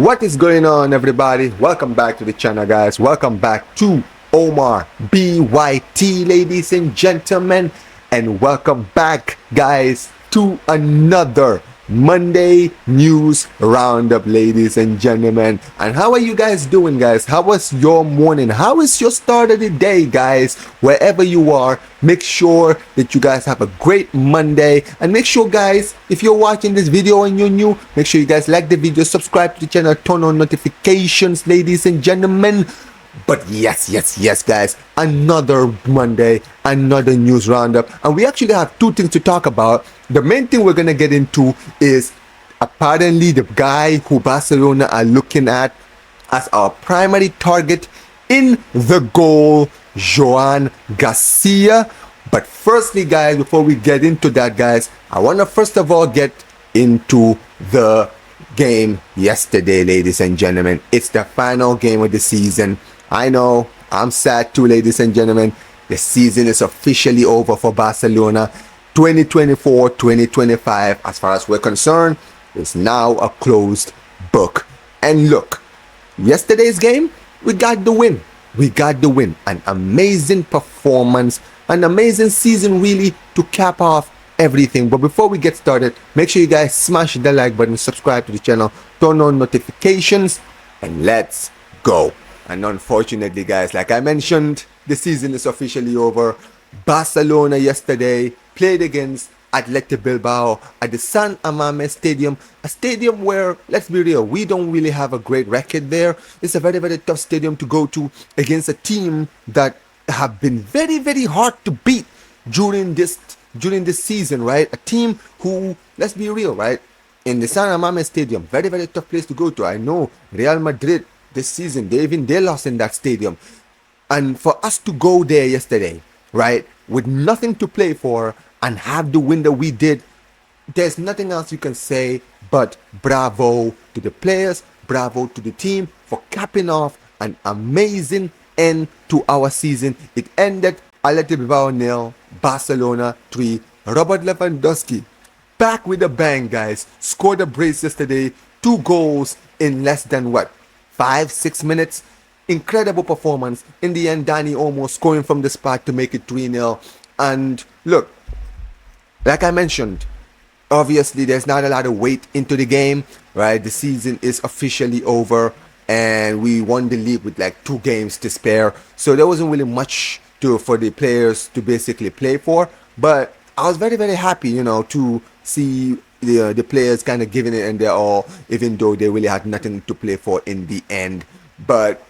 What is going on, everybody? Welcome back to the channel, guys. Welcome back to Omar BYT, ladies and gentlemen, and welcome back, guys, to another Monday News Roundup, ladies and gentlemen. And how are you guys doing, guys? How was your morning? How is your start of the day, guys? Wherever you are, make sure that you guys have a great Monday. And make sure, guys, if you're watching this video and you're new, make sure you guys like the video, subscribe to the channel, turn on notifications, ladies and gentlemen. But yes, guys, another Monday, another news roundup, and we actually have two things to talk about. The main thing we're gonna get into is apparently the guy who Barcelona are looking at as our primary target in the goal, Joan Garcia. But firstly, guys, before we get into that, guys, I want to first of all get into the game yesterday, ladies and gentlemen. It's the final game of the season. I know, I'm sad too, ladies and gentlemen. The season is officially over for Barcelona. 2024-2025, as far as we're concerned, is now a closed book. And look, yesterday's game, we got the win. We got the win. An amazing performance, an amazing season really to cap off everything. But before we get started, make sure you guys smash the like button, subscribe to the channel, turn on notifications, and let's go. And unfortunately, guys, like I mentioned, the season is officially over. Barcelona yesterday played against Athletic Bilbao at the San Mamés Stadium, a stadium where, let's be real, we don't really have a great record there. It's a very, very tough stadium to go to against a team that have been very, very hard to beat during this season, right? A team who, let's be real, right? In the San Mamés Stadium, very, very tough place to go to. I know Real Madrid this season, they lost in that stadium. And for us to go there yesterday, right, with nothing to play for and have the win that we did, there's nothing else you can say but bravo to the players, bravo to the team for capping off an amazing end to our season. It ended Athletic Bilbao 0, Barcelona 3. Robert Lewandowski back with a bang, guys. Scored a brace yesterday, 2 goals in less than 5-6 minutes. Incredible performance. In the end, Danny almost scoring from the spot to make it 3-0. And look, like I mentioned, obviously there's not a lot of weight into the game, right? The season is officially over and we won the league with like 2 games to spare, so there wasn't really much for the players to basically play for. But I was very, very happy, to see the players kind of giving it and their all, even though they really had nothing to play for in the end. But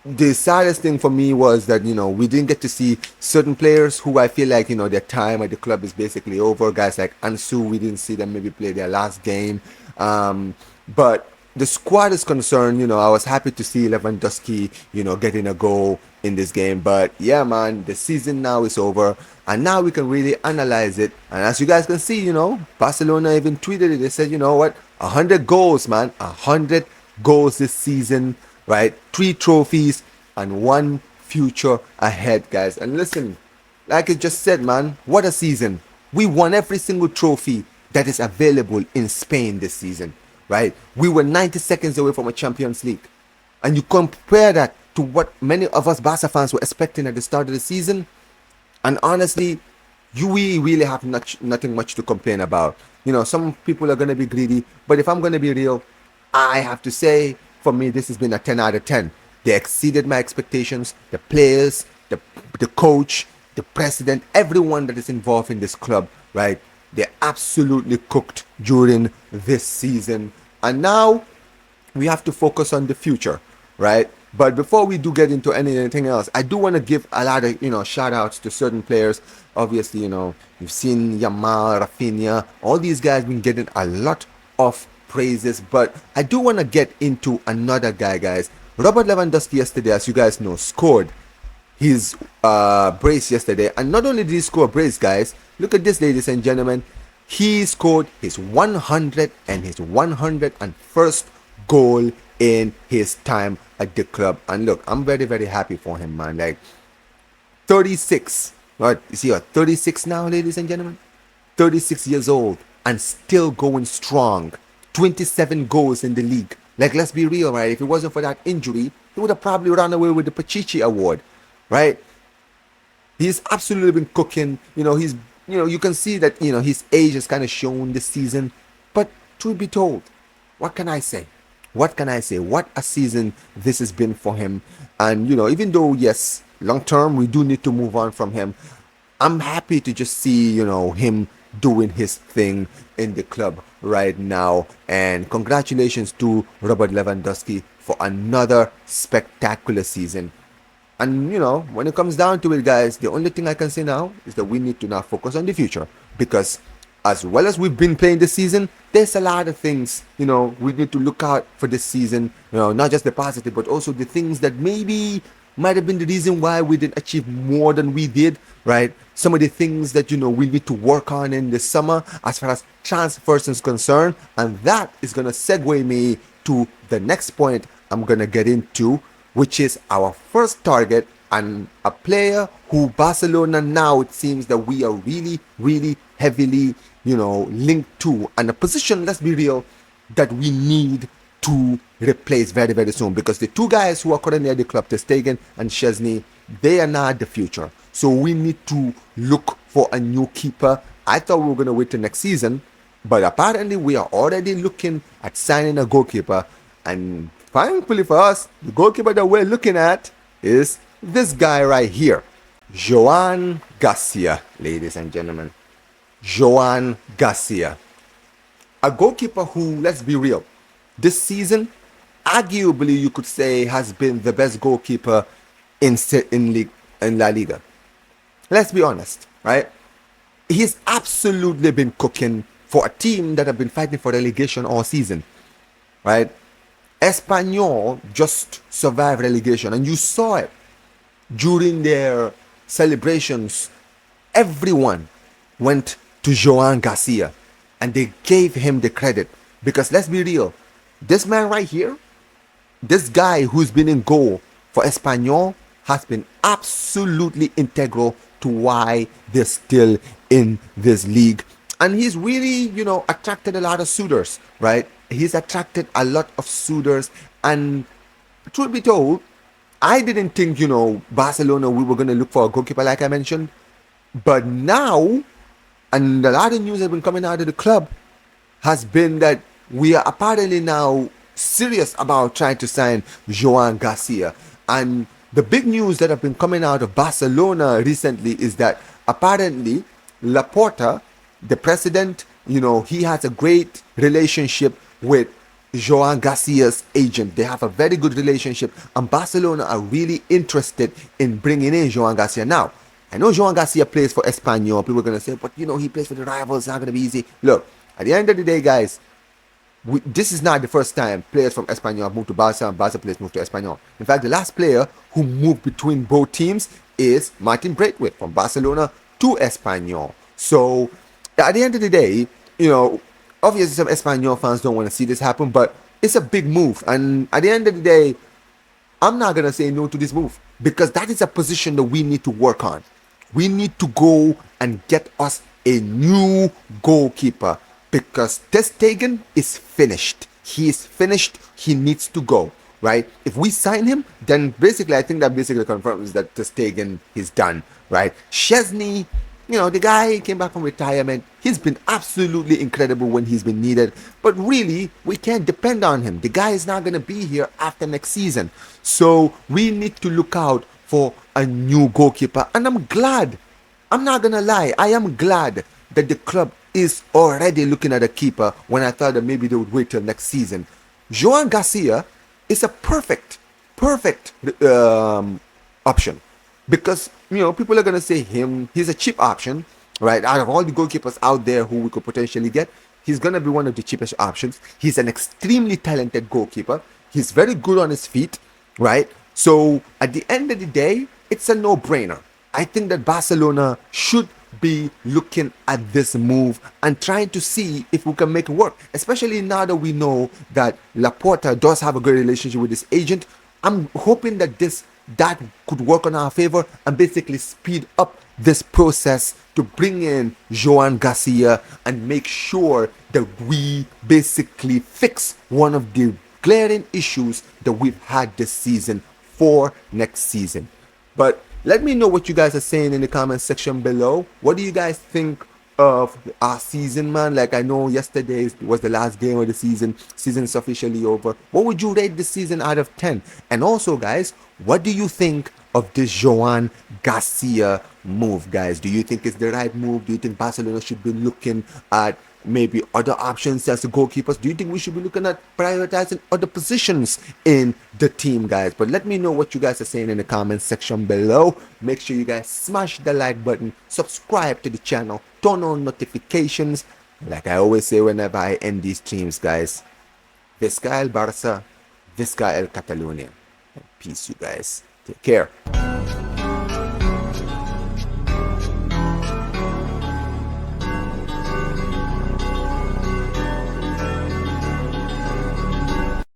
the saddest thing for me was that, we didn't get to see certain players who I feel like, their time at the club is basically over. Guys like Ansu, we didn't see them maybe play their last game. But the squad is concerned, I was happy to see Lewandowski, getting a goal in this game. But yeah, man, the season now is over, and now we can really analyze it. And as you guys can see, Barcelona even tweeted it. They said, 100 goals, man, 100 goals this season, right? 3 trophies and 1 future ahead, guys. And listen, like I just said, man, what a season. We won every single trophy that is available in Spain this season, right? We were 90 seconds away from a Champions League. And you compare that to what many of us Barca fans were expecting at the start of the season, and honestly, we really have nothing much to complain about. Some people are going to be greedy, but if I'm going to be real, I have to say, for me, this has been a 10 out of 10. They exceeded my expectations. The players, the coach, the president, everyone that is involved in this club, right? They absolutely cooked during this season. And now we have to focus on the future, right? But before we do get into anything else, I do want to give a lot of, shout outs to certain players. Obviously, you've seen Yamal, Rafinha, all these guys been getting a lot of praises. But I do want to get into another guy, guys. Robert Lewandowski yesterday, as you guys know, scored his brace yesterday. And not only did he score a brace, guys, look at this, ladies and gentlemen. He scored his 100 and his 101st goal in his time at the club. And look, I'm very, very happy for him, man. Like 36, right? You see, 36 now, ladies and gentlemen. 36 years old and still going strong. 27 goals in the league. Like, let's be real, right? If it wasn't for that injury, he would have probably run away with the Pachichi Award, right? He's absolutely been cooking. You can see that, his age has kind of shown this season. But truth be told, what can I say? What can I say? What a season this has been for him. And, even though, yes, long term, we do need to move on from him, I'm happy to just see, him doing his thing in the club right now. And congratulations to Robert Lewandowski for another spectacular season. And when it comes down to it, guys, the only thing I can say now is that we need to now focus on the future, because as well as we've been playing this season, there's a lot of things, we need to look out for this season, not just the positive, but also the things that maybe might have been the reason why we didn't achieve more than we did, right? Some of the things that, we need to work on in the summer as far as transfers is concerned. And that is going to segue me to the next point I'm going to get into, which is our first target, and a player who Barcelona now, it seems that we are really, really heavily, linked to, and a position, let's be real, that we need to replace very, very soon, because the two guys who are currently at the club, Ter Stegen and Szczesny, they are not the future. So we need to look for a new keeper. I thought we were going to wait till next season, but apparently we are already looking at signing a goalkeeper. And thankfully for us, the goalkeeper that we're looking at is this guy right here, Joan Garcia, ladies and gentlemen. Joan Garcia. A goalkeeper who, let's be real, this season, arguably you could say, has been the best goalkeeper in La Liga. Let's be honest, right? He's absolutely been cooking for a team that have been fighting for relegation all season, right? Espanyol just survived relegation, and you saw it during their celebrations. Everyone went to Joan Garcia and they gave him the credit, because let's be real, this man right here, this guy who's been in goal for Espanyol, has been absolutely integral to why they're still in this league. And he's really, attracted a lot of suitors, right? He's attracted a lot of suitors. And truth be told, I didn't think, Barcelona, we were going to look for a goalkeeper like I mentioned. But now, and a lot of news has been coming out of the club, has been that we are apparently now serious about trying to sign Joan Garcia. And the big news that have been coming out of Barcelona recently is that apparently Laporta, the president, he has a great relationship with Joan Garcia's agent. They have a very good relationship, and Barcelona are really interested in bringing in Joan Garcia. Now, I know Joan Garcia plays for Espanyol. People are going to say, but he plays for the rivals. It's not going to be easy. Look, at the end of the day, guys, this is not the first time players from Espanyol have moved to Barca and Barca players moved to Espanyol. In fact, the last player who moved between both teams is Martin Braithwaite from Barcelona to Espanyol. So, at the end of the day, obviously some Espanyol fans don't want to see this happen, but it's a big move. And at the end of the day, I'm not going to say no to this move, because that is a position that we need to work on. We need to go and get us a new goalkeeper, because Ter Stegen is finished. He is finished. He needs to go, right? If we sign him, then basically I think that basically confirms that Ter Stegen is done, right? Szczesny, the guy came back from retirement. He's been absolutely incredible when he's been needed, but really we can't depend on him. The guy is not going to be here after next season. So we need to look out for a new goalkeeper. And I'm glad, I'm not going to lie, I am glad that the club is already looking at a keeper, when I thought that maybe they would wait till next season. Joan Garcia is a perfect option, because people are going to say he's a cheap option, right? Out of all the goalkeepers out there who we could potentially get, he's going to be one of the cheapest options. He's an extremely talented goalkeeper. He's very good on his feet, right? So at the end of the day, it's a no-brainer. I think that Barcelona should be looking at this move and trying to see if we can make it work, especially now that we know that Laporta does have a good relationship with his agent. I'm hoping that that could work on our favor and basically speed up this process to bring in Joan Garcia and make sure that we basically fix one of the glaring issues that we've had this season for next season. But let me know what you guys are saying in the comment section below. What do you guys think of our season, man? Like, I know yesterday was the last game of the season. Season's officially over. What would you rate the season out of 10? And also, guys, what do you think of this Joan Garcia move, guys? Do you think it's the right move? Do you think Barcelona should be looking at maybe other options as the goalkeepers? Do you think we should be looking at prioritizing other positions in the team, guys? But let me know what you guys are saying in the comments section below. Make sure you guys smash the like button, subscribe to the channel, turn on notifications. Like I always say whenever I end these streams, guys, Visca el Barça, Visca el Catalunya. And peace, you guys. Take care.